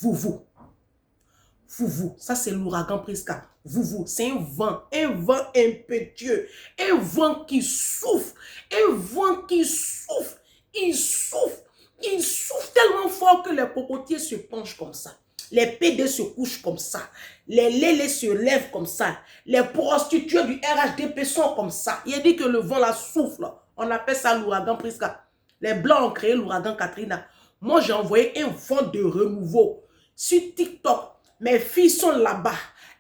Vous. Ça c'est l'ouragan Prisca. C'est un vent impétueux, un vent qui souffle, il souffle tellement fort que les cocotiers se penchent comme ça. Les PD se couchent comme ça. Les lélés se lèvent comme ça. Les prostituées du RHDP sont comme ça. Il a dit que le vent la souffle. On appelle ça l'ouragan Prisca. Les Blancs ont créé l'ouragan Katrina. Moi, j'ai envoyé un vent de renouveau sur TikTok. Mes filles sont là-bas.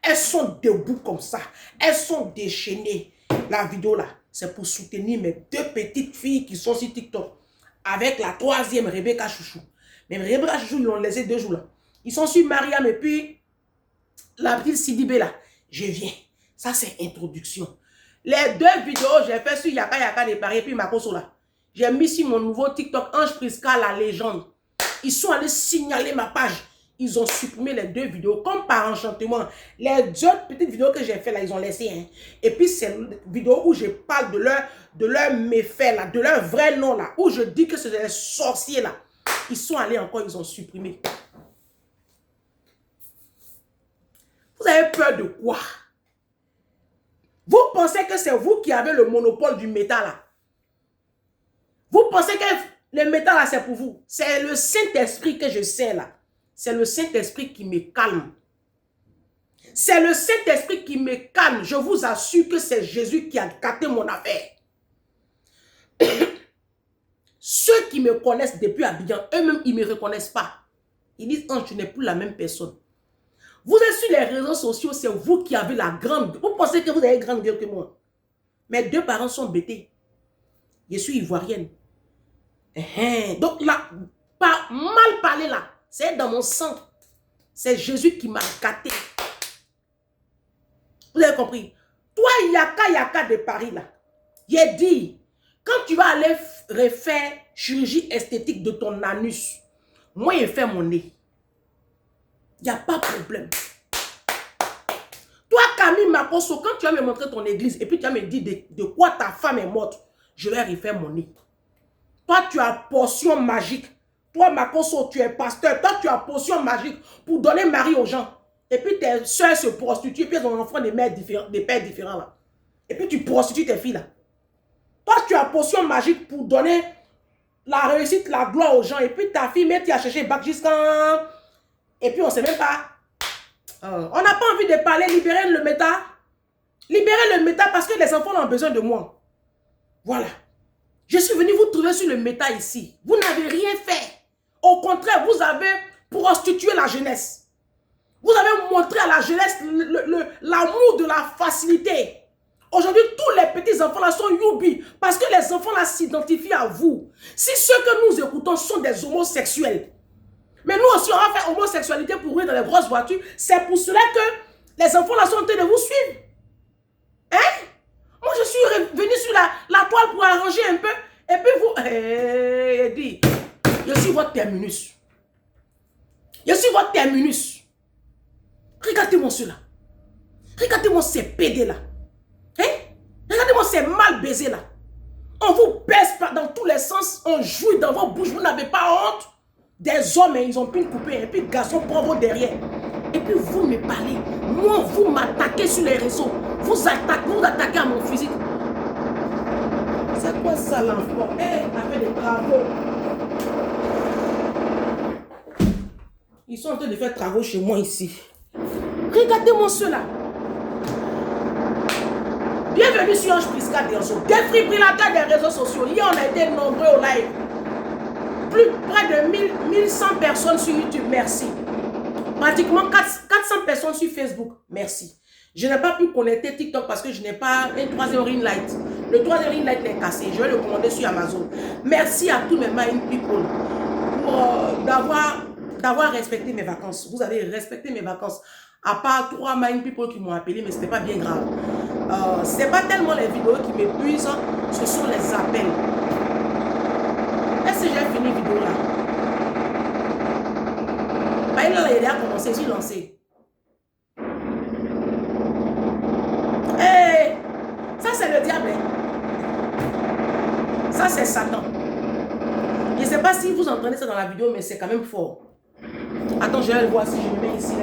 Elles sont debout comme ça. Elles sont déchaînées. La vidéo là, c'est pour soutenir mes 2 petites filles qui sont sur TikTok. Avec la 3e, Rebecca Chouchou. Mais Rebecca Chouchou, ils l'ont laissé 2 jours là. Ils sont sur Mariam et puis la petite Sidibé là. Je viens. Ça, c'est introduction. Les 2 vidéos, j'ai fait sur Yaka Yaka de Paris et puis Makoso là. J'ai mis sur mon nouveau TikTok Ange Prisca, la légende. Ils sont allés signaler ma page. Ils ont supprimé les 2 vidéos comme par enchantement. Les 2 petites vidéos que j'ai fait là, ils ont laissé. Hein. Et puis c'est une vidéo où je parle de leur méfait là, de leur vrai nom là, où je dis que c'est des sorciers là. Ils sont allés encore, ils ont supprimé. Vous avez peur de quoi? Vous pensez que c'est vous qui avez le monopole du métal là? Vous pensez que le métal là c'est pour vous? C'est le Saint-Esprit que je sais là. C'est le Saint-Esprit qui me calme. C'est le Saint-Esprit qui me calme. Je vous assure que c'est Jésus qui a gâté mon affaire. Ceux qui me connaissent depuis Abidjan, eux-mêmes, ils ne me reconnaissent pas. Ils disent, oh, tu n'es plus la même personne. Vous êtes sur les réseaux sociaux, c'est vous qui avez la grande... Vous pensez que vous avez une grande gueule que moi. Mes 2 parents sont bêtés. Je suis ivoirienne. Donc là, pas mal parler là. C'est dans mon sang. C'est Jésus qui m'a gâté. Vous avez compris? Toi, Yaka de Paris, là. J'ai dit, quand tu vas aller refaire chirurgie esthétique de ton anus, moi, je fais mon nez. Il n'y a pas de problème. Toi, Camille Makoso, quand tu vas me montrer ton église et puis tu vas me dire de quoi ta femme est morte, je vais refaire mon nez. Toi, tu as potion magique. Toi, Makoso, tu es pasteur. Toi, tu as potion magique pour donner mari aux gens. Et puis tes soeurs se prostituent. Puis elles ont enfants des pères différents là. Et puis tu prostitues tes filles là. Toi, tu as potion magique pour donner la réussite, la gloire aux gens. Et puis ta fille, mais tu as cherché bac jusqu'en... Et puis on ne sait même pas. On n'a pas envie de parler. Libérer le métal. Libérer le métal parce que les enfants ont besoin de moi. Voilà. Je suis venu vous trouver sur le métal ici. Vous n'avez rien fait. Au contraire, vous avez prostitué la jeunesse. Vous avez montré à la jeunesse l'amour de la facilité. Aujourd'hui, tous les petits enfants là sont youbi parce que les enfants là s'identifient à vous. Si ceux que nous écoutons sont des homosexuels, mais nous aussi on va faire homosexualité pour rouler dans les grosses voitures, c'est pour cela que les enfants là sont en train de vous suivre. Hein? Moi, je suis venu sur la toile pour arranger un peu. Et puis vous... dit, je suis votre terminus. Je suis votre terminus. Regardez-moi cela. Regardez-moi ces PD là. Hein? Regardez-moi ces mal baisés là. On vous baisse dans tous les sens. On jouit dans vos bouches. Vous n'avez pas honte. Des hommes, ils ont pu me couper. Et puis garçons prend vos derrière. Et puis vous me parlez. Moi, vous m'attaquez sur les réseaux. Vous attaquez à mon physique. C'est quoi ça l'enfant? On fait des travaux. Ils sont en train de faire travaux chez moi ici. Regardez-moi cela. Bienvenue sur Ange Prisca Derzo, défibrillateur des réseaux sociaux. Hier, on a été nombreux au live. Près de 1100 personnes sur YouTube, merci. Pratiquement 400 personnes sur Facebook, merci. Je n'ai pas pu connecter TikTok parce que je n'ai pas un 3e ring light. Le 3e ring light est cassé. Je vais le commander sur Amazon. Merci à tous mes mind people pour d'avoir respecté mes vacances. Vous avez respecté mes vacances. À part 3 mind people qui m'ont appelé, mais ce n'était pas bien grave. Ce n'est pas tellement les vidéos qui m'épuisent, ce sont les appels. Est-ce que j'ai fini la vidéo là? Bah, il a commencé, j'ai lancé. Hey, ça c'est le diable. Ça c'est Satan. Je ne sais pas si vous entendez ça dans la vidéo, mais c'est quand même fort. Attends, je vais le voir si je le mets ici.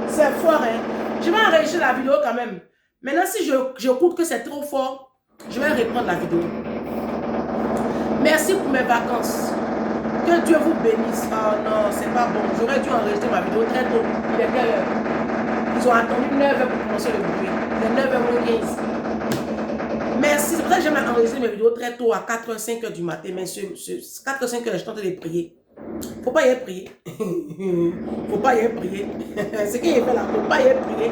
C'est fort, hein. Je vais enregistrer la vidéo quand même. Maintenant, si je coûte que c'est trop fort, je vais reprendre la vidéo. Merci pour mes vacances. Que Dieu vous bénisse. Oh non, c'est pas bon. J'aurais dû enregistrer ma vidéo très tôt. Il est quelle heure? Ils ont attendu 9h pour commencer le bruit. Il est 9h15. Merci. C'est pour ça que j'aime enregistrer mes vidéos très tôt, à 4h, 5h du matin. Mais 4h, 5h, je suis en train de prier. Faut pas y aller prier. Faut pas y aller prier. Ce qu'il fait là, faut pas y aller prier.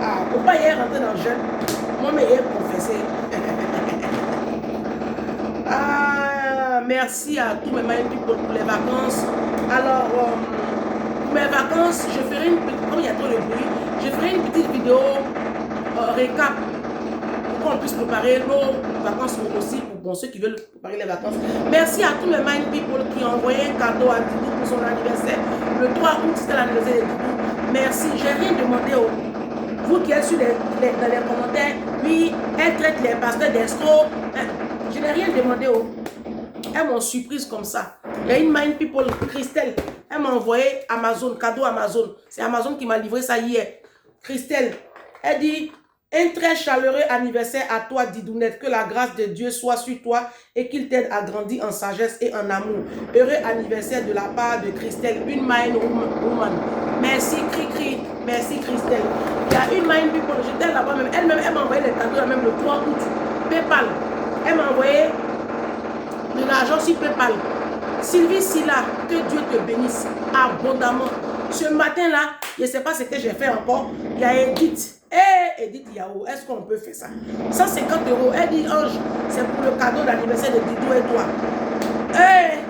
Ah, faut pas y aller rentrer dans le jeûne. Moi, mais y aller confesser. Ah, merci à tous mes mind people pour les vacances. Alors, pour mes vacances, je ferai une petite, comme il y a trop de bruit, je ferai une petite vidéo récap pour qu'on puisse préparer nos vacances aussi pour ceux qui veulent préparer les vacances. Merci à tous mes mind people qui ont envoyé un cadeau à Didou pour son anniversaire. Le 3 août, c'était l'anniversaire de Didou. Merci, j'ai rien demandé au... Vous qui êtes dans les commentaires, oui, elle traite les pasteurs d'estro. Je n'ai rien demandé au... Elle m'a surprise comme ça. Il y a une mind people, Christelle. Elle m'a envoyé Amazon, cadeau Amazon. C'est Amazon qui m'a livré ça hier. Christelle, elle dit... Un très chaleureux anniversaire à toi, Didounette. Que la grâce de Dieu soit sur toi et qu'il t'aide à grandir en sagesse et en amour. Heureux anniversaire de la part de Christelle, une mind woman. Merci, Cri-Cri. Merci, Christelle. Il y a une mind people. J'étais là-bas même. Elle-même, elle m'a envoyé les cadeaux même le 3 août. PayPal. Elle m'a envoyé de l'argent sur PayPal. Sylvie Silla, que Dieu te bénisse abondamment. Ce matin-là, je ne sais pas ce que j'ai fait encore. Il y a Edith. Edith Yao, est-ce qu'on peut faire ça? 150 €. Elle dit, Ange, c'est pour le cadeau d'anniversaire de Didou et toi.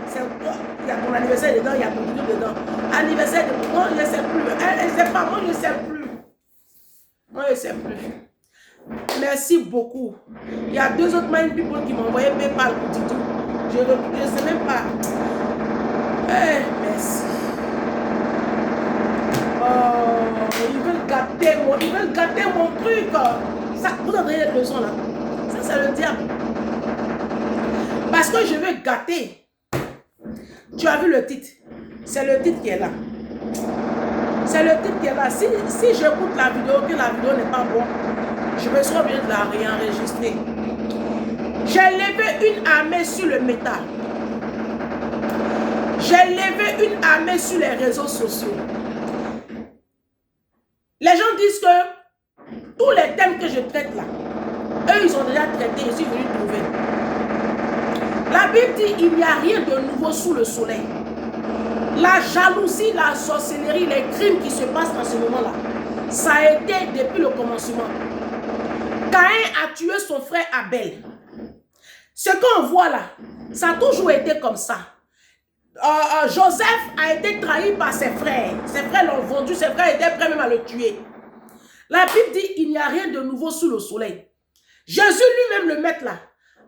C'est toi. Il y a ton anniversaire dedans, il y a ton Didou dedans. Anniversaire de moi, je ne sais plus. Elle ne sait pas, moi je ne sais plus. Moi je ne sais plus. Merci beaucoup. Il y a 2 autres mind people qui m'ont envoyé PayPal pour Didou. Je ne sais même pas. Merci. Ils veulent gâter mon truc. Ça, vous avez les leçons là. Ça, c'est le diable. Parce que je veux gâter. Tu as vu le titre? C'est le titre qui est là. C'est le titre qui est là. Si j'écoute la vidéo, que la vidéo n'est pas bonne, je me serai obligé de la réenregistrer. J'ai levé une armée sur le métal. J'ai levé une armée sur les réseaux sociaux. Les gens disent que tous les thèmes que je traite là, eux ils ont déjà traité, je suis venu trouver. La Bible dit il n'y a rien de nouveau sous le soleil. La jalousie, la sorcellerie, les crimes qui se passent en ce moment-là, ça a été depuis le commencement. Caïn a tué son frère Abel. Ce qu'on voit là, ça a toujours été comme ça. Joseph a été trahi par ses frères. Ses frères l'ont vendu, ses frères étaient prêts même à le tuer. La Bible dit il n'y a rien de nouveau sous le soleil. Jésus lui-même, le maître là,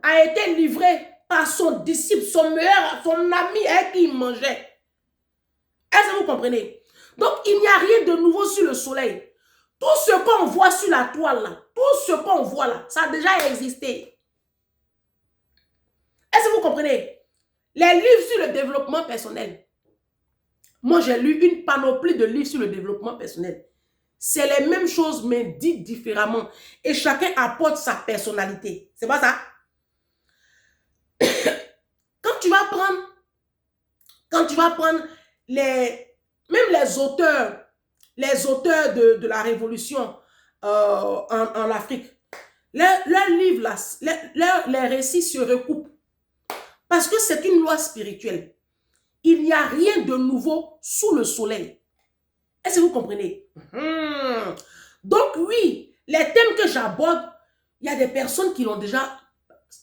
a été livré par son disciple, son meilleur, son ami avec qui il mangeait. Est-ce que vous comprenez? Donc il n'y a rien de nouveau sur le soleil. Tout ce qu'on voit sur la toile là, tout ce qu'on voit là, ça a déjà existé. Est-ce que vous comprenez? Les livres sur le développement personnel. Moi, j'ai lu une panoplie de livres sur le développement personnel. C'est les mêmes choses, mais dites différemment. Et chacun apporte sa personnalité. C'est pas ça? Quand tu vas prendre même les auteurs de la révolution en Afrique, leurs livres, là, les récits se recoupent. Parce que c'est une loi spirituelle. Il n'y a rien de nouveau sous le soleil. Est-ce que vous comprenez? Donc oui, les thèmes que j'aborde, il y a des personnes qui l'ont déjà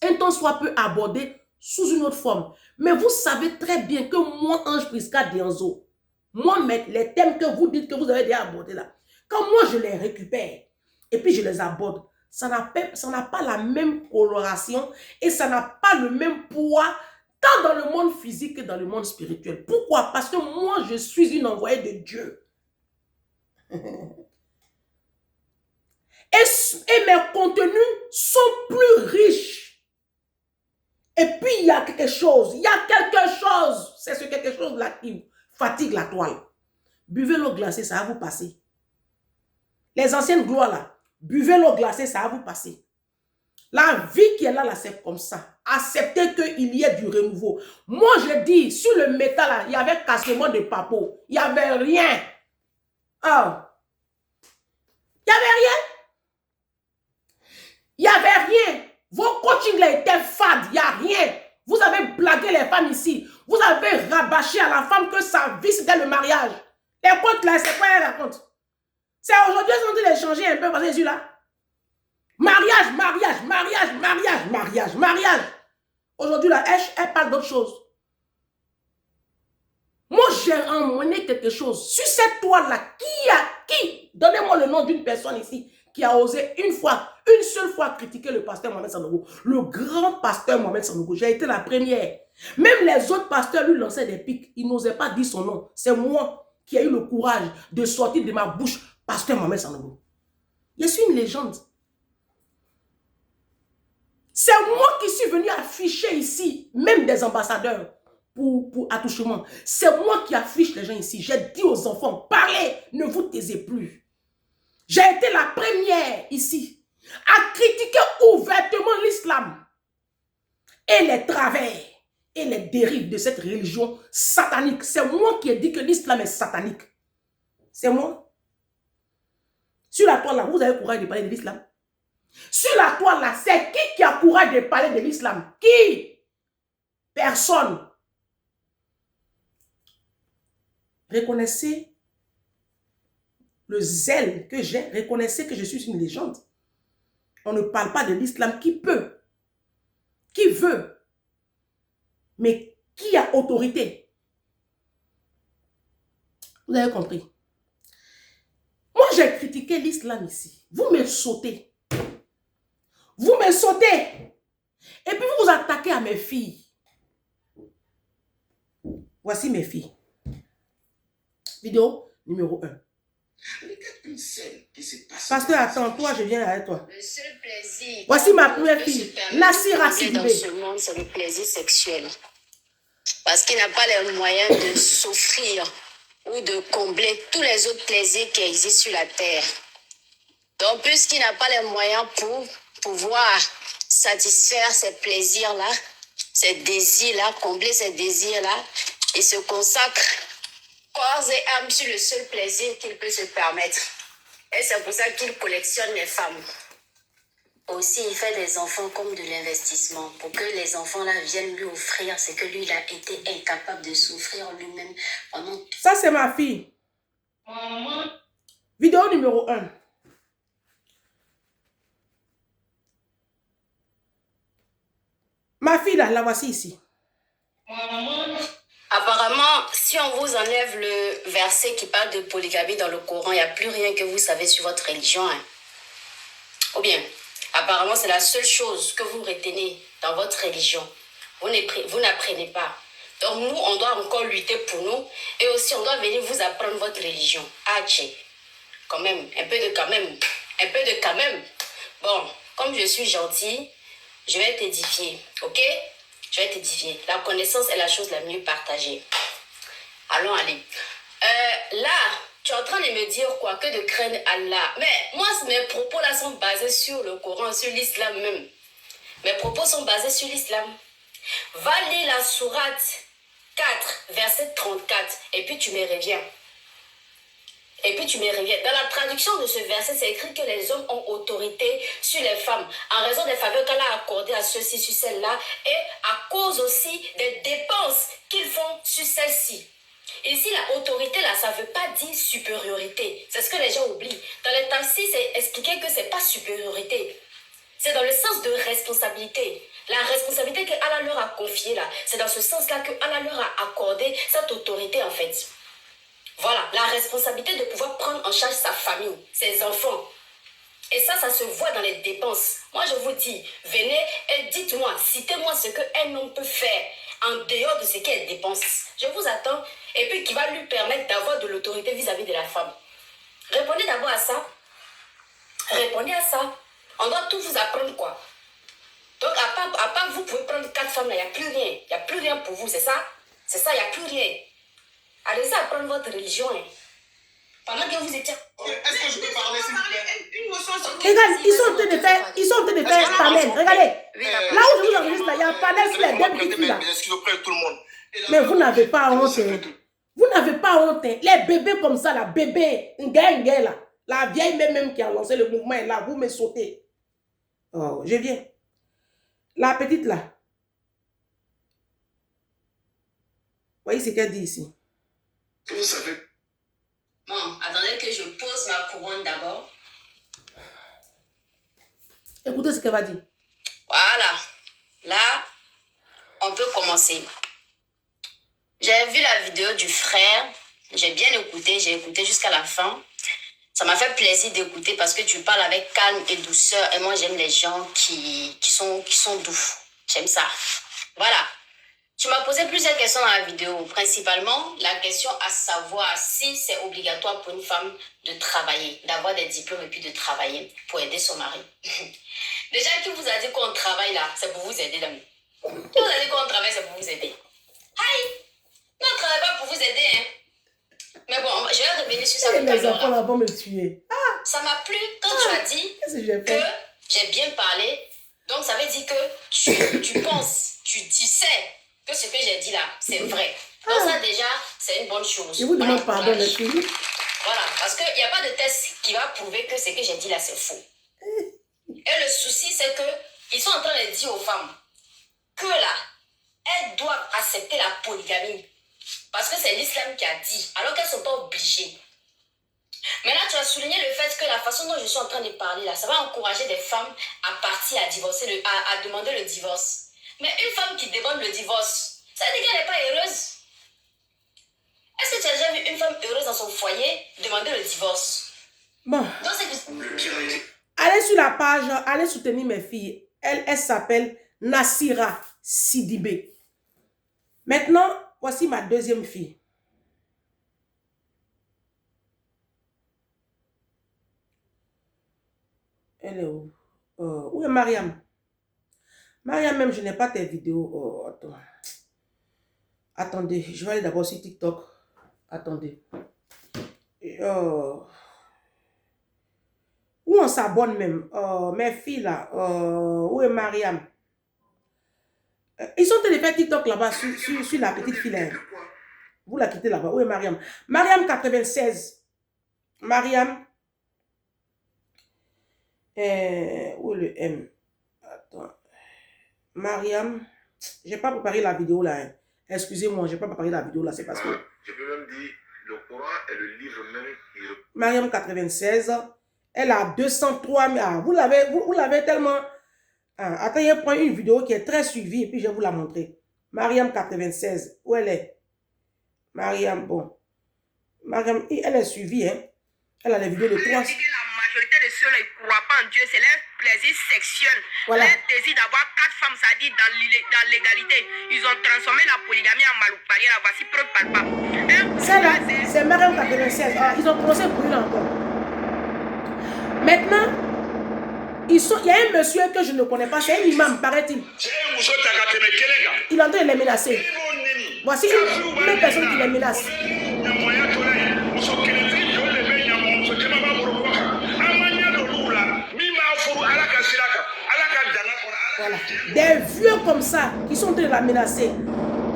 un temps soit peu abordé sous une autre forme. Mais vous savez très bien que moi, Ange Prisca Dianzo, moi, les thèmes que vous dites que vous avez déjà abordés là, quand moi je les récupère et puis je les aborde, ça n'a pas la même coloration et ça n'a pas le même poids tant dans le monde physique que dans le monde spirituel. Pourquoi? Parce que moi, je suis une envoyée de Dieu. Et mes contenus sont plus riches. Et puis, il y a quelque chose. C'est ce quelque chose-là qui fatigue la toile. Buvez l'eau glacée, ça va vous passer. Les anciennes gloires, là, buvez l'eau glacée, ça va vous passer. La vie qui est là, c'est comme ça. Acceptez qu'il y ait du renouveau. Moi, je dis, sur le métal, là, il y avait quasiment de papeaux. Il n'y avait rien. Oh. Il n'y avait rien. Il n'y avait rien. Vos coachings là étaient fades. Il n'y a rien. Vous avez blagué les femmes ici. Vous avez rabâché à la femme que sa vie, c'était le mariage. Les comptes là, c'est quoi elle raconte? C'est aujourd'hui, ils ont dit de changer un peu parce que Jésus là. Mariage, mariage, mariage, mariage, mariage, mariage. Aujourd'hui là, elle parle d'autre chose. Moi, j'ai emmené quelque chose. Sur cette toile-là, qui? Donnez-moi le nom d'une personne ici qui a osé une seule fois critiquer le pasteur Mohamed Sanogo. Le grand pasteur Mohamed Sanogo. J'ai été la première. Même les autres pasteurs lui lançaient des pics. Ils n'osaient pas dire son nom. C'est moi qui ai eu le courage de sortir de ma bouche pasteur Mohamed Sanogo. Je suis une légende. C'est moi qui suis venu afficher ici, même des ambassadeurs. Pour attouchement. C'est moi qui affiche les gens ici. J'ai dit aux enfants, parlez, ne vous taisez plus. J'ai été la première ici à critiquer ouvertement l'islam et les travers et les dérives de cette religion satanique. C'est moi qui ai dit que l'islam est satanique. C'est moi. Sur la toile là, vous avez le courage de parler de l'islam? Sur la toile là, c'est qui a le courage de parler de l'islam? Qui? Personne. Reconnaissez le zèle que j'ai. Reconnaissez que je suis une légende. On ne parle pas de l'islam. Qui peut? Qui veut? Mais qui a autorité? Vous avez compris? Moi, j'ai critiqué l'islam ici. Vous me sautez. Vous me sautez. Et puis vous vous attaquez à mes filles. Voici mes filles. Vidéo numéro 1. Pasteur, attends-toi, je viens avec toi. Le seul plaisir. Voici ma première fille, Nassira Sidibé. Dans ce monde, c'est le plaisir sexuel. Parce qu'il n'a pas les moyens de s'offrir ou de combler tous les autres plaisirs qui existent sur la terre. Donc, puisqu'il n'a pas les moyens pour pouvoir satisfaire ces plaisirs-là, ces désirs-là, combler ces désirs-là, il se consacre corps et âme sur le seul plaisir qu'il peut se permettre. Et c'est pour ça qu'il collectionne les femmes. Aussi, il fait des enfants comme de l'investissement pour que les enfants-là viennent lui offrir ce que lui, il a été incapable de s'offrir lui-même pendant... Ça, c'est ma fille. Vidéo numéro 1. Ma fille, là, la voici ici. Apparemment, si on vous enlève le verset qui parle de polygamie dans le Coran, il n'y a plus rien que vous savez sur votre religion. Hein. Ou bien, apparemment, c'est la seule chose que vous retenez dans votre religion. Vous n'apprenez pas. Donc nous, on doit encore lutter pour nous. Et aussi, on doit venir vous apprendre votre religion. Ah, tché. Quand même, un peu de quand même. Un peu de quand même. Bon, comme je suis gentille, je vais t'édifier. Ok? Je vais t'édifier. La connaissance est la chose la mieux partagée. Allons, allez. Là, tu es en train de me dire quoi? Que de craindre Allah. Mais moi, mes propos là sont basés sur le Coran, sur l'islam même. Mes propos sont basés sur l'islam. Va lire la sourate 4, verset 34, et puis tu me reviens. Et puis tu me reviens. Dans la traduction de ce verset, c'est écrit que les hommes ont autorité sur les femmes en raison des faveurs qu'elle a accordées à ceux-ci, sur celles-là, et à cause aussi des dépenses qu'ils font sur celles-ci. Ici, la autorité, là, ça ne veut pas dire supériorité. C'est ce que les gens oublient. Dans les taxis, c'est expliqué que ce n'est pas supériorité. C'est dans le sens de responsabilité. La responsabilité que Allah leur a confiée, là, c'est dans ce sens-là que Allah leur a accordé cette autorité, en fait. Voilà, la responsabilité de pouvoir prendre en charge sa famille, ses enfants. Et ça se voit dans les dépenses. Moi, je vous dis, venez et dites-moi, citez-moi ce qu'un homme peut faire en dehors de ce qu'elle dépense. Je vous attends. Et puis, qui va lui permettre d'avoir de l'autorité vis-à-vis de la femme. Répondez d'abord à ça. Répondez à ça. On doit tout vous apprendre, quoi. Donc, à part vous pouvez prendre 4 femmes, là, il n'y a plus rien. Il n'y a plus rien pour vous, c'est ça? C'est ça, il n'y a plus rien. Allez-y apprendre votre religion. Hein. Pendant que vous étiez... Est-ce que je peux parler, s'il vous plaît? Une notion sur... Regarde, ils sont en train de faire panel. Regardez. Là où je vous enregistre, il y a un panel sur les deux petites filles là. Tout le monde. Mais vous n'avez pas honte. Vous n'avez pas honte. Les bébés comme ça, là, bébé, Nga là. La vieille même qui a lancé le mouvement est là, vous me sautez. Oh, je viens. La petite là. Voyez ce qu'elle dit ici. Vous savez. Bon, attendez que je pose ma couronne d'abord. Écoutez ce qu'elle va dire. Voilà. Là, on peut commencer. J'ai vu la vidéo du frère. J'ai bien écouté. J'ai écouté jusqu'à la fin. Ça m'a fait plaisir d'écouter parce que tu parles avec calme et douceur. Et moi, j'aime les gens qui sont doux. J'aime ça. Voilà. Tu m'as posé plusieurs questions dans la vidéo. Principalement, la question à savoir si c'est obligatoire pour une femme de travailler, d'avoir des diplômes et puis de travailler pour aider son mari. Déjà, qui vous a dit qu'on travaille là? C'est pour vous aider, l'ami. Qui vous a dit qu'on travaille, c'est pour vous aider? Aïe! Non, on ne travaille pas pour vous aider, hein. Mais bon, je vais revenir sur ça. Les enfants là vont me tuer. Ah! Ça m'a plu quand tu as dit que j'ai bien parlé. Donc, ça veut dire que tu penses, tu sais que ce que j'ai dit là, c'est vrai. Donc ça déjà, c'est une bonne chose. Je vous demande pardon, les filles. Voilà, parce qu'il n'y a pas de test qui va prouver que ce que j'ai dit là, c'est faux. Et le souci, c'est qu'ils sont en train de dire aux femmes que là, elles doivent accepter la polygamie. Parce que c'est l'islam qui a dit, alors qu'elles ne sont pas obligées. Maintenant, tu as souligné le fait que la façon dont je suis en train de parler là, ça va encourager des femmes à partir, à divorcer, à demander le divorce. Mais une femme qui demande le divorce, ça veut dire qu'elle n'est pas heureuse. Est-ce que tu as déjà vu une femme heureuse dans son foyer demander le divorce? Bon. Donc, allez sur la page, allez soutenir mes filles. Elle s'appelle Nassira Sidibé. Maintenant, voici ma deuxième fille. Elle est où? Où est Mariam? Mariam, même, je n'ai pas tes vidéos. Oh, attends. Attendez, je vais aller d'abord sur TikTok. Attendez. Où on s'abonne même? Mes filles là. Où est Mariam? Ils sont en train de faire TikTok là-bas sur la petite fille là. Vous la quittez là-bas. Où est Mariam? Mariam 96. Mariam. Où est le M? Attends. Mariam. Je n'ai pas préparé la vidéo là. Hein. Excusez-moi, je n'ai pas préparé la vidéo là. C'est parce que... Je peux même dire, le Coran est le livre même qui... Mariam 96. Elle a 203 000. Ah, vous l'avez tellement... Ah, attendez, je prends une vidéo qui est très suivie et puis je vais vous la montrer. Mariam 96. Où elle est? Mariam, bon. Mariam, elle est suivie, hein. Elle a des vidéos de 3... La majorité de ceux-là, ils ne croient pas en Dieu. C'est leur plaisir sexuel. Voilà. Leur désir d'avoir 4 femmes, ça dit dans l'égalité. Ils ont transformé la polygamie en malouparie. Là, voici preuve palpable. Celle-là, c'est Mariam 96. Ah, ils ont procès pour une encore. Maintenant, il y a un monsieur que je ne connais pas, c'est un imam, paraît-il. Il est en train de les menacer. Voici une personne qui les menace. Voilà. Des vieux comme ça qui sont en train de la menacer.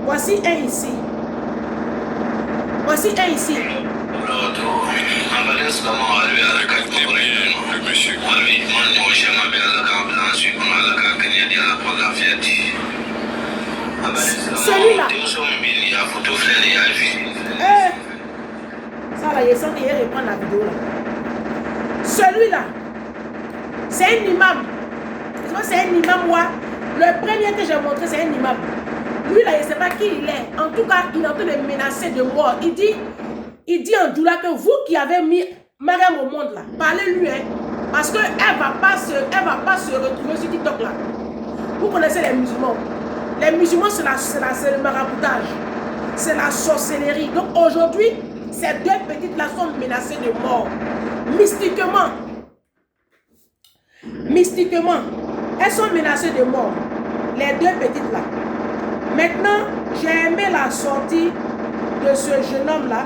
Voici un ici. Voici un ici. Celui-là. Ça là, il sent qu'il reprend la vidéo là. Celui-là, c'est un imam. C'est un imam, ouais. Le premier que j'ai montré, c'est un imam. Lui là, je ne sais pas qui il est. En tout cas, il est en train de menacer de mort. Il dit en Doula que vous qui avez mis Mariam au monde là, parlez-lui, hein. Parce qu'elle ne va pas se retrouver sur TikTok là. Vous connaissez les musulmans. Les musulmans, c'est le maraboutage. C'est la sorcellerie. Donc aujourd'hui, ces deux petites là sont menacées de mort. Mystiquement. mystiquement. Elles sont menacées de mort. Les deux petites là. Maintenant, j'ai aimé la sortie de ce jeune homme-là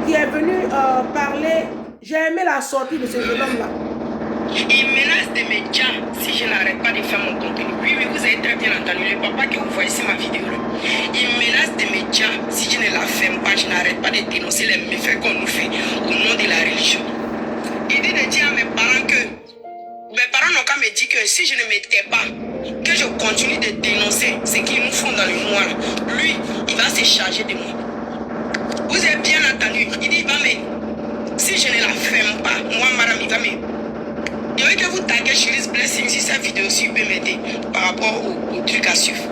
qui est venu parler. J'ai aimé la sortie de ce jeune homme-là. Il menace de me dire si je n'arrête pas de faire mon contenu. Oui, vous avez très bien entendu. Le papa que vous voyez sur ma vidéo là. Il menace de me dire si je ne la ferme pas, je n'arrête pas de dénoncer les méfaits qu'on nous fait au nom de la religion. Il dit de dire à mes parents que mes parents n'ont qu'à me dire que si je ne me tais pas, que je continue de dénoncer ce qu'ils nous font dans le noir, lui, il va se charger de moi. Vous avez bien entendu. Il dit, il va me... Si je ne la ferme pas, moi, madame, il va me... Il veut que vous taguez Chérisse Blessing si cette vidéo aussi peut m'aider par rapport au truc à suivre.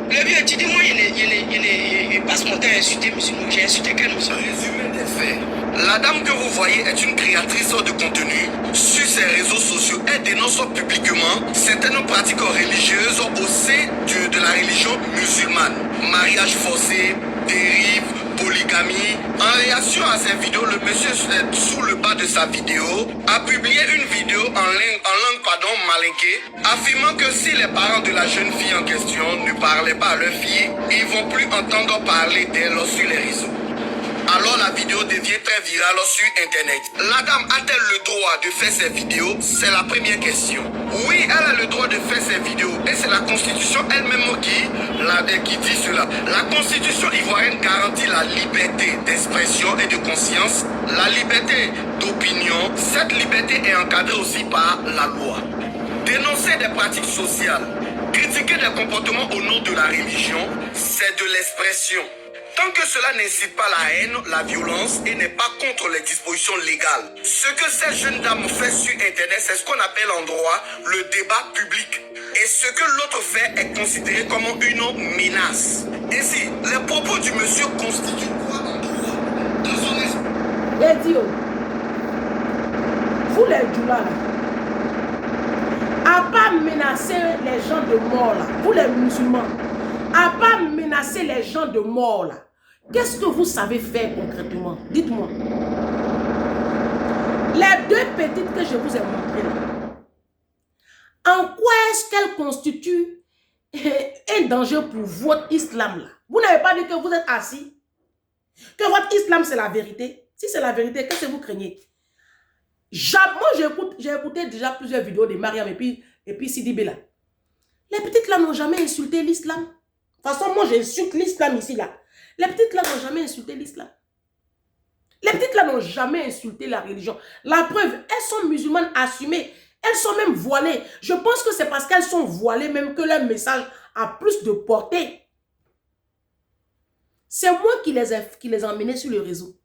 Le vieux, tu dis, moi, il passe mon temps à insulter musulmans. J'ai insulté quel musulman? Résumé des faits. La dame que vous voyez est une créatrice de contenu. Sur ses réseaux sociaux, elle dénonce publiquement certaines pratiques religieuses au sein de la religion musulmane. Mariage forcé, dérive, polygamie. En réaction à ces vidéos, le monsieur sous le bas de sa vidéo a publié une vidéo en langue malinké, affirmant que si les parents de la jeune fille en question ne parlaient pas à leur fille, ils vont plus entendre parler d'elle sur les réseaux. Alors la vidéo devient très virale sur internet. La dame a-t-elle le droit de faire ses vidéos? C'est la première question. Oui, elle a le droit de faire ses vidéos. Et c'est la constitution elle-même qui dit cela. La constitution ivoirienne garantit la liberté d'expression et de conscience, la liberté d'opinion. Cette liberté est encadrée aussi par la loi. Dénoncer des pratiques sociales, critiquer des comportements au nom de la religion, c'est de l'expression. Tant que cela n'incite pas la haine, la violence et n'est pas contre les dispositions légales. Ce que cette jeune dame fait sur Internet, c'est ce qu'on appelle en droit le débat public. Et ce que l'autre fait est considéré comme une menace. Ainsi, les propos du monsieur constituent quoi en droit dans son esprit? Et Dio, vous les djoulas là, à pas menacer les gens de mort là, vous les musulmans, à pas menacer les gens de mort là. Qu'est-ce que vous savez faire concrètement? Dites-moi. Les deux petites que je vous ai montrées là, en quoi est-ce qu'elles constituent un danger pour votre islam là? Vous n'avez pas dit que vous êtes assis? Que votre islam c'est la vérité? Si c'est la vérité, qu'est-ce que vous craignez? Moi j'ai écouté déjà plusieurs vidéos de Mariam et puis Sidi Bella. Les petites là n'ont jamais insulté l'islam. De toute façon, moi j'insulte l'islam ici là. Les petites là n'ont jamais insulté l'islam. Les petites là n'ont jamais insulté la religion. La preuve, elles sont musulmanes assumées. Elles sont même voilées. Je pense que c'est parce qu'elles sont voilées même que leur message a plus de portée. C'est moi qui les ai emmenés sur le réseau.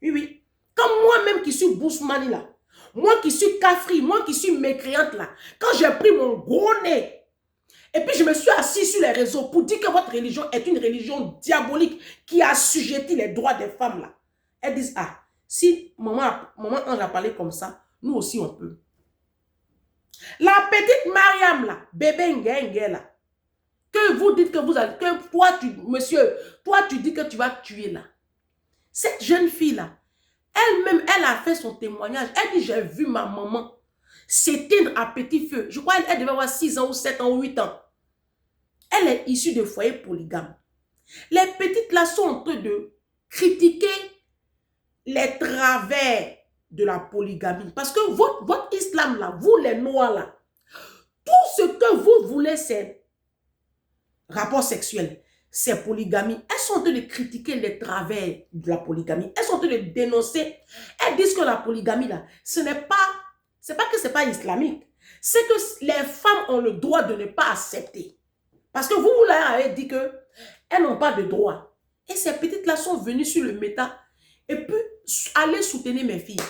Oui, oui. Comme moi-même qui suis Bousmani là, moi qui suis Kafri, moi qui suis mécréante là, quand j'ai pris mon gros nez, et puis je me suis assis sur les réseaux pour dire que votre religion est une religion diabolique qui assujettit les droits des femmes là. Elles disent, ah, si maman Ange a parlé comme ça, nous aussi on peut. La petite Mariam là, bébé Ngengue là, que vous dites que vous allez, que toi tu dis que tu vas tuer là. Cette jeune fille là, elle-même, elle a fait son témoignage. Elle dit, j'ai vu ma maman s'éteindre à petit feu. Je crois qu'elle devait avoir 6 ans ou 7 ans ou 8 ans. Elle est issue de foyer polygame. Les petites là sont en train de critiquer les travers de la polygamie. Parce que votre islam là, vous les noirs là, tout ce que vous voulez c'est rapport sexuel. C'est polygamie. Elles sont en train de critiquer les travers de la polygamie. Elles sont en train de dénoncer. Elles disent que la polygamie, là, c'est pas que c'est pas islamique. C'est que les femmes ont le droit de ne pas accepter. Parce que vous là, avez dit que elles n'ont pas de droit. Et ces petites-là sont venues sur le méta et puis aller soutenir mes filles.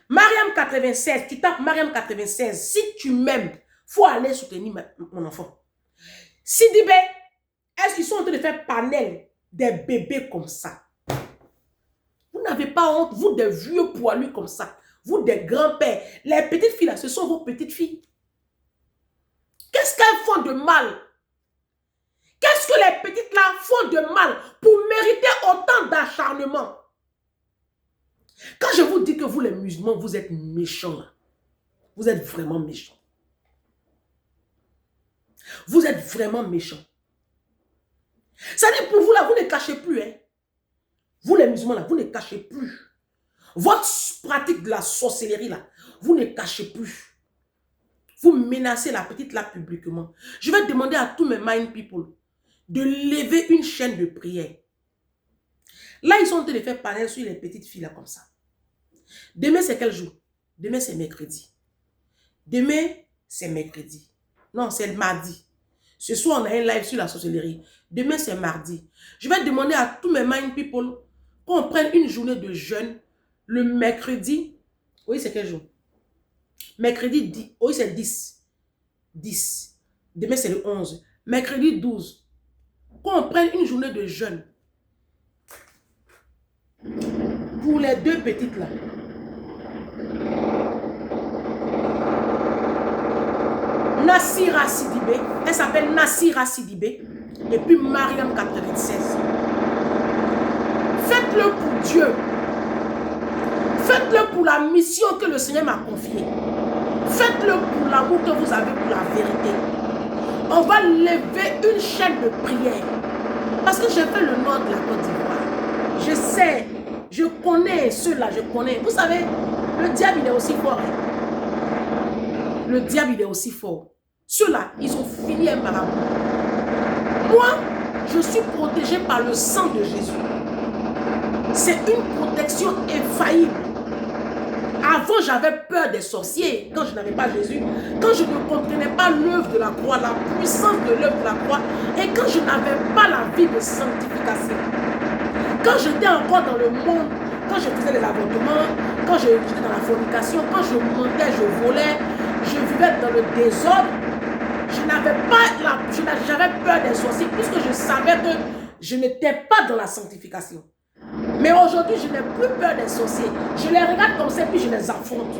Mariam 96, tu tapes Mariam 96. Si tu m'aimes, il faut aller soutenir mon enfant. Sidibé, est-ce qu'ils sont en train de faire panel des bébés comme ça? Vous n'avez pas honte, vous des vieux poilus comme ça, vous des grands-pères. Les petites filles là, ce sont vos petites filles. Qu'est-ce qu'elles font de mal? Qu'est-ce que les petites là font de mal pour mériter autant d'acharnement? Quand je vous dis que vous les musulmans, vous êtes méchants là. Vous êtes vraiment méchants. Vous êtes vraiment méchants. Ça dit pour vous là, vous ne cachez plus. Hein? Vous les musulmans là, vous ne cachez plus. Votre pratique de la sorcellerie là, vous ne cachez plus. Vous menacez la petite là publiquement. Je vais demander à tous mes mind people de lever une chaîne de prière. Là, ils sont en train de faire panel sur les petites filles là comme ça. Demain, c'est quel jour? Demain, c'est mercredi. Demain, c'est mercredi. Non, c'est le mardi. Ce soir, on a un live sur la sorcellerie. Demain, c'est mardi. Je vais demander à tous mes mind people qu'on prenne une journée de jeûne le mercredi. Oui, c'est quel jour? Mercredi 10. Oui, c'est 10. 10. Demain, c'est le 11. Mercredi 12. Qu'on prenne une journée de jeûne. Pour les deux petites là. Nassira Sidibé. Elle s'appelle Nassira Sidibé. Et puis Mariam 96. Faites-le pour Dieu. Faites-le pour la mission que le Seigneur m'a confiée. Faites-le pour l'amour que vous avez pour la vérité. On va lever une chaîne de prière. Parce que j'ai fait le nord de la Côte d'Ivoire. Je sais, je connais ceux-là, je connais. Vous savez, le diable il est aussi fort. Le diable il est aussi fort. Ceux-là, ils ont fini un marabout. Moi, je suis protégé par le sang de Jésus. C'est une protection infaillible. Avant, j'avais peur des sorciers quand je n'avais pas Jésus. Quand je ne comprenais pas l'œuvre de la croix, la puissance de l'œuvre de la croix. Et quand je n'avais pas la vie de sanctification. Quand j'étais encore dans le monde, quand je faisais les avortements, quand j'étais dans la fornication, quand je mentais, je volais, je vivais dans le désordre, j'avais peur des sorciers puisque je savais que je n'étais pas dans la sanctification. Mais aujourd'hui, je n'ai plus peur des sorciers. Je les regarde comme ça, puis je les affronte.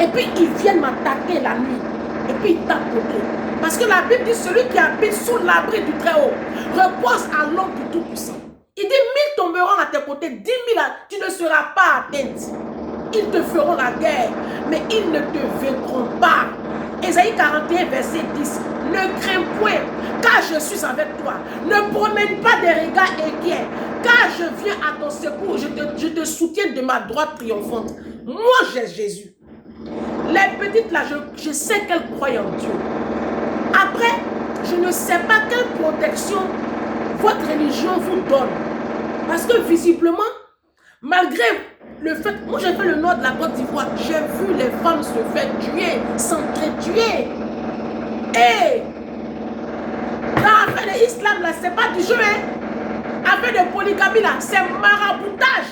Et puis, ils viennent m'attaquer la nuit. Et puis, ils tapent côté. Parce que la Bible dit, celui qui habite sous l'abri du Très-Haut repose à l'ombre du Tout-Puissant. Il dit, 1000 tomberont à tes côtés, 10 000, tu ne seras pas atteinte. Ils te feront la guerre, mais ils ne te vaincront pas. Ésaïe 41, verset 10. Ne crains point, car je suis avec toi. Ne promène pas des regards inquiets, car je viens à ton secours. Je te soutiens de ma droite triomphante. Moi, j'ai Jésus. Les petites là, je sais qu'elles croient en Dieu. Après, je ne sais pas quelle protection votre religion vous donne. Parce que visiblement, malgré le fait, moi j'ai fait le nord de la Côte d'Ivoire, j'ai vu les femmes se faire tuer, s'entretuer. Et dans l'affaire de l'islam là, c'est pas du jeu, hein. Affaire de polygamie là, c'est maraboutage.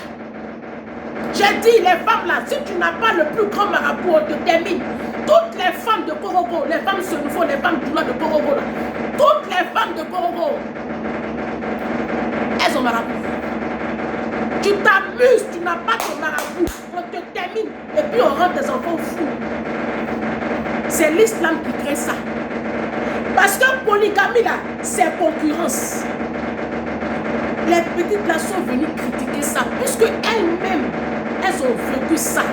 J'ai dit, les femmes là, si tu n'as pas le plus grand marabout, on te termine. Toutes les femmes de Korogo, les femmes Senufo, les femmes Doula de Korogo là, toutes les femmes de Korogo, elles ont marabout. Tu t'amuses, tu n'as pas de marabout, on te termine et puis on rend tes enfants fous. C'est l'islam qui crée ça. Parce que polygamie là, c'est concurrence. Les petites là sont venues critiquer ça, puisque elles-mêmes, elles ont vécu ça.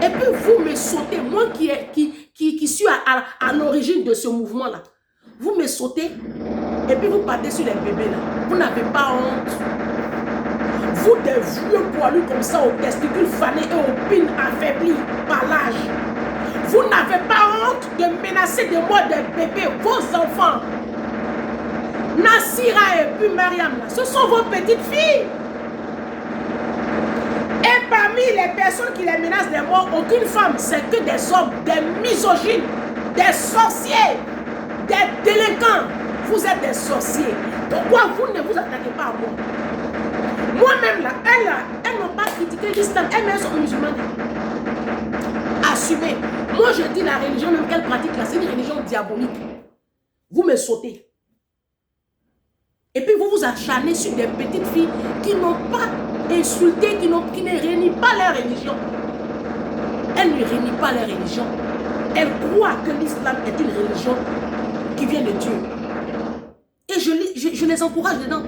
Et puis vous me sautez, moi qui suis à l'origine de ce mouvement là, vous me sautez et puis vous partez sur les bébés là. Vous n'avez pas honte. Vous des vieux poilus comme ça aux testicules fanés et aux pines affaiblies par l'âge. Vous n'avez pas honte de menacer de mort des bébés, vos enfants. Nassira et puis Mariam, là, ce sont vos petites filles. Et parmi les personnes qui les menacent de mort, aucune femme, c'est que des hommes, des misogynes, des sorciers, des délinquants. Vous êtes des sorciers. Pourquoi vous ne vous attaquez pas à moi? Moi-même, là, elles n'ont pas critiqué l'islam. Elles sont musulmanes. Assumez. Moi, je dis la religion même qu'elle pratique là, c'est une religion diabolique. Vous me sautez. Et puis vous vous acharnez sur des petites filles qui n'ont pas insulté, qui ne renient pas leur religion. Elles ne renient pas leur religion. Elles croient que l'islam est une religion qui vient de Dieu. Et je les encourage dedans.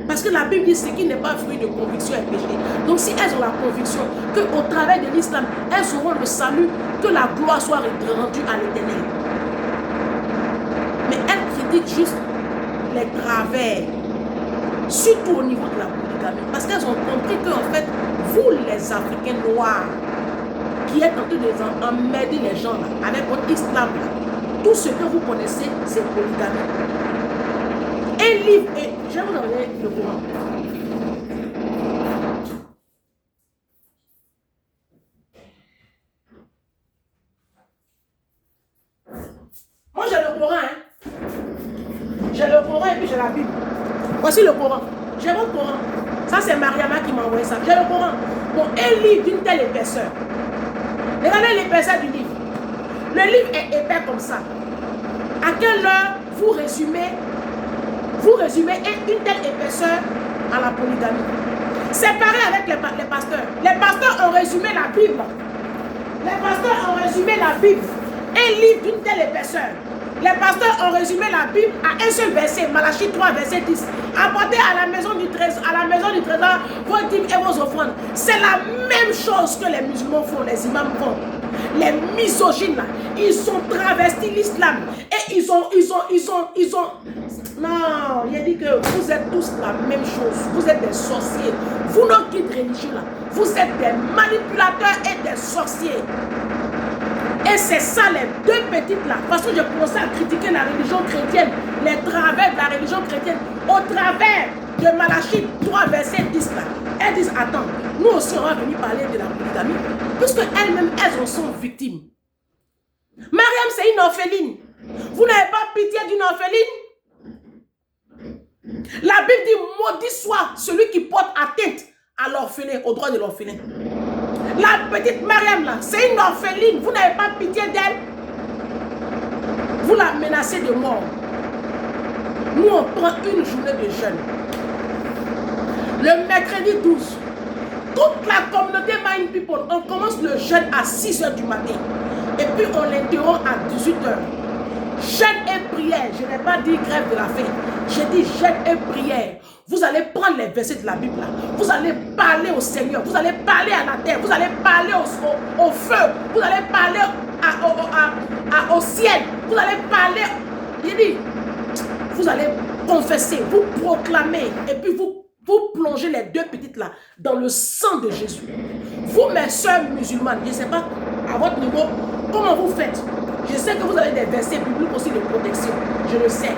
Parce que la Bible dit ce qui n'est pas fruit de conviction est péché. Donc si elles ont la conviction qu'au travers de l'islam, elles auront le salut, que la gloire soit rendue à l'Éternel. Mais elles critiquent juste les travers, surtout au niveau de la polygamie. Parce qu'elles ont compris qu'en fait, vous les Africains noirs, qui êtes en train d'emmerder les gens là, avec votre islam là, tout ce que vous connaissez, c'est polygamie. Un livre, et je vais vous envoyer le Coran. Moi j'ai le Coran, hein. J'ai le Coran et puis j'ai la Bible. Voici le Coran. J'ai mon Coran. Ça c'est Mariama qui m'a envoyé ça. J'ai le Coran. Bon, un livre d'une telle épaisseur. Regardez l'épaisseur du livre. Le livre est épais comme ça. À quelle heure vous résumez une telle épaisseur à la polygamie? C'est pareil avec les pasteurs. Les pasteurs ont résumé la Bible. Les pasteurs ont résumé la Bible. Un livre d'une telle épaisseur. Les pasteurs ont résumé la Bible à un seul verset, Malachie 3, verset 10. Apportez à la maison du trésor, vos dîmes et vos offrandes. C'est la même chose que les musulmans font, les imams font. Les misogynes là, ils ont travesti l'islam et ils ont. Non, il a dit que vous êtes tous la même chose. Vous êtes des sorciers. Vous, nos guides religieux là, vous êtes des manipulateurs et des sorciers. Et c'est ça les deux petites là. Parce que j'ai commencé à critiquer la religion chrétienne, les travers de la religion chrétienne, au travers de Malachie 3, verset 10 là. Elles disent, attends, nous aussi on va venir parler de la polygamie, puisque elles-mêmes, elles en sont victimes. Mariam, c'est une orpheline. Vous n'avez pas pitié d'une orpheline? La Bible dit, maudit soit celui qui porte atteinte à l'orphelin, au droit de l'orphelin. La petite Mariam là, c'est une orpheline. Vous n'avez pas pitié d'elle? Vous la menacez de mort. Nous, on prend une journée de jeûne. Le mercredi 12, toute la communauté Mind People, on commence le jeûne à 6 h du matin. Et puis on l'interrompt à 18 h. Jeûne et prière. Je n'ai pas dit grève de la faim. J'ai dit jeûne et prière. Vous allez prendre les versets de la Bible là. Vous allez parler au Seigneur. Vous allez parler à la terre. Vous allez parler au feu. Vous allez parler au ciel. Vous allez parler. Il dit, vous allez confesser, vous proclamer. Et puis vous plongez les deux petites là dans le sang de Jésus. Vous, mes soeurs musulmanes, je ne sais pas à votre niveau comment vous faites. Je sais que vous avez des versets bibliques aussi de protection. Je le sais.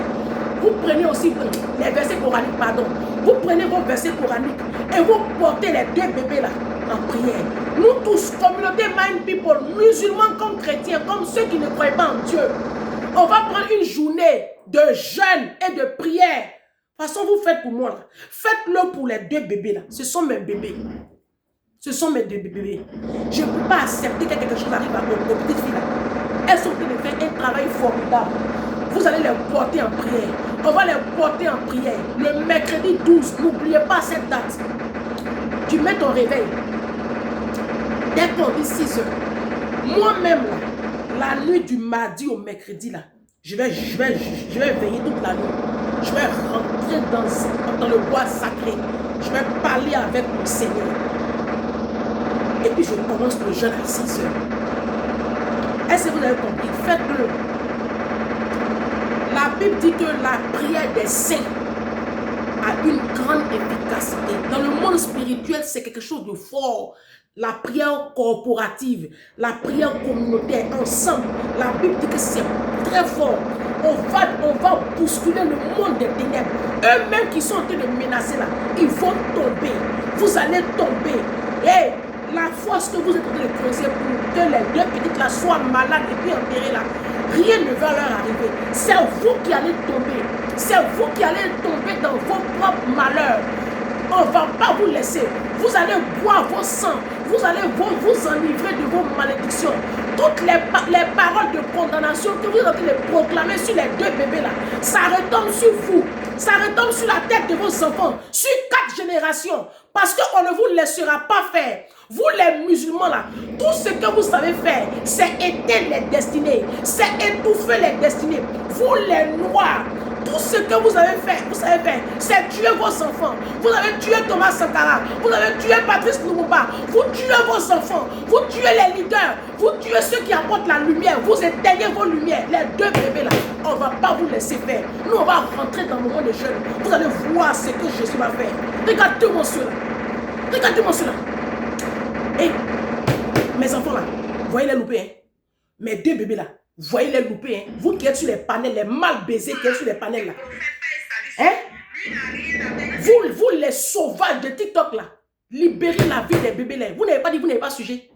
Vous prenez aussi les versets coraniques, pardon. Vous prenez vos versets coraniques et vous portez les deux bébés là en prière. Nous tous, communauté Mind People, musulmans comme chrétiens, comme ceux qui ne croient pas en Dieu, on va prendre une journée de jeûne et de prière. De toute façon, vous faites pour moi là. Faites-le pour les deux bébés là. Ce sont mes bébés. Ce sont mes deux bébés. Je ne peux pas accepter que quelque chose arrive à nos petites filles là. Elles sont en train de faire un travail formidable. Vous allez les porter en prière. On va les porter en prière. Le mercredi 12, n'oubliez pas cette date. Tu mets ton réveil. Dès qu'on dit 6 h. Moi-même, la nuit du mardi au mercredi, là, je vais veiller toute la nuit. Je vais rentrer dans le bois sacré. Je vais parler avec mon Seigneur. Et puis je commence le jeûne à 6 h. Est-ce que vous avez compris? Faites-le. La Bible dit que la prière des saints a une grande efficacité. Dans le monde spirituel, c'est quelque chose de fort. La prière corporative, la prière communautaire, ensemble. La Bible dit que c'est très fort. On va bousculer le monde des ténèbres. Eux-mêmes qui sont en train de menacer là, ils vont tomber. Vous allez tomber. Et la force que vous êtes en train de creuser pour que les deux petites là soient malades et puis enterrées là, rien ne va leur arriver. C'est vous qui allez tomber. C'est vous qui allez tomber dans vos propres malheurs. On ne va pas vous laisser. Vous allez boire vos sangs. Vous allez vous enivrer de vos malédictions. Toutes les paroles de condamnation que vous êtes en train de proclamer sur les deux bébés là, ça retombe sur vous. Ça retombe sur la tête de vos enfants. Sur 4 générations. Parce qu'on ne vous laissera pas faire. Vous les musulmans là, tout ce que vous savez faire, c'est éteindre les destinées. C'est étouffer les destinées. Vous les noirs, Tout ce que vous avez fait, c'est tuer vos enfants. Vous avez tué Thomas Sankara, vous avez tué Patrice Lumumba, vous tuez vos enfants, vous tuez les leaders, vous tuez ceux qui apportent la lumière, vous éteignez vos lumières. Les deux bébés là, on ne va pas vous laisser faire. Nous, on va rentrer dans le monde des jeunes. Vous allez voir ce que Jésus va faire. Regardez-moi cela. Regardez-moi cela. Et mes enfants là, voyez les loupés, hein? Mes deux bébés là, voyez les loupés, hein? Vous qui êtes sur les panels, les mal baisés qui êtes sur les panels là. Hein? Vous les sauvages de TikTok là, libérez la vie des bébés là. Vous n'avez pas dit, vous n'avez pas sujet.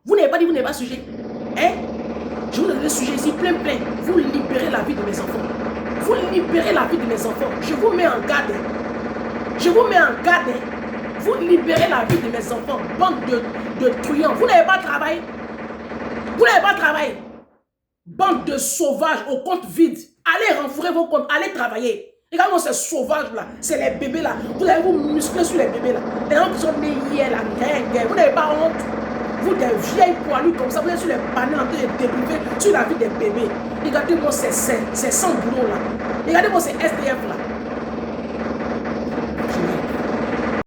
Vous n'avez pas dit, vous n'avez pas sujet. Hein? Je vous donne le sujet ici, plein. Vous libérez la vie de mes enfants. Vous libérez la vie de mes enfants. Je vous mets en garde. Je vous mets en garde. Vous libérez la vie de mes enfants. Bande de truands. Vous n'avez pas travaillé. Vous n'avez pas travaillé. Bande de sauvages au compte vide. Allez renflouer vos comptes. Allez travailler. Regardez-moi ces sauvages-là. C'est les bébés là. Vous allez vous muscler sur les bébés là. Les gens qui sont nés hier là. Vous n'avez pas honte. Vous des vieilles poilues comme ça. Vous êtes sur les panneaux en train de dépriver sur la vie des bébés. Regardez-moi ces sans boulot là. Regardez-moi ces SDF là.